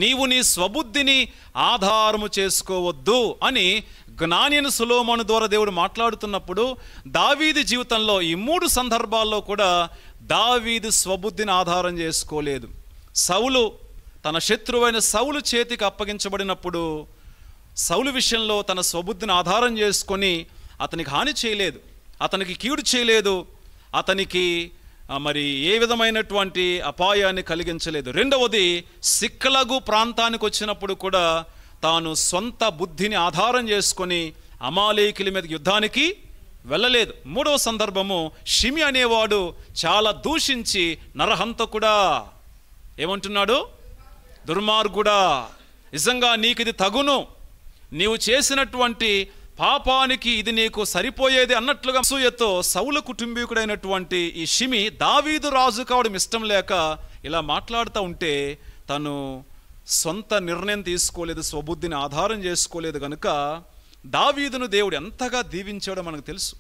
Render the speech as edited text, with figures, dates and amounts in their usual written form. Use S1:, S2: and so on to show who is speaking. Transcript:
S1: నీవు నీ స్వబుద్ధిని ఆధారము చేసుకోవద్దు అని జ్ఞానిని సొలొమోను ద్వారా దేవుడు మాట్లాడుతున్నప్పుడు దావీదు జీవితంలో ఈ 3 సందర్భాల్లో కూడా దావీదు స్వబుద్ధిని ఆధారం చేసుకోలేదు. సౌలు తన శత్రువైన సౌలు చేతికి అప్పగించబడినప్పుడు సౌలు విషయంలో తన స్వబుద్ధిని ఆధారం చేసుకొని అతనికి హాని చేయలేదు, అతనికి కీడు చేయలేదు, అతనికి మరి ఏ విధమైనటువంటి అపాయాన్ని కలిగించలేదు. రెండవది, సిక్లగు ప్రాంతానికి వచ్చినప్పుడు కూడా తాను సొంత బుద్ధిని ఆధారం చేసుకొని అమాలేకీయుల మీద యుద్ధానికి వెళ్ళలేదు. మూడవ సందర్భము, షిమి అనేవాడు చాలా దూషించి నరహంతకుడా, ఏమంటున్నాడు? దుర్మార్గుడా, నిజంగా నీకు ఇది తగును, నీవు చేసినటువంటి పాపానికి ఇది నీకు సరిపోయేది అన్నట్లుగా అసూయతో సౌలు కుటుంబీకుడైనటువంటి ఈ షిమి దావీదు రాజు కావడం ఇష్టం లేక ఇలా మాట్లాడుతూ ఉంటే తను సొంత నిర్ణయం తీసుకోలేదు, స్వబుద్ధిని ఆధారం చేసుకోలేదు. కనుక దావీదును దేవుడు ఎంతగా దీవించాడో మనకు తెలుసు.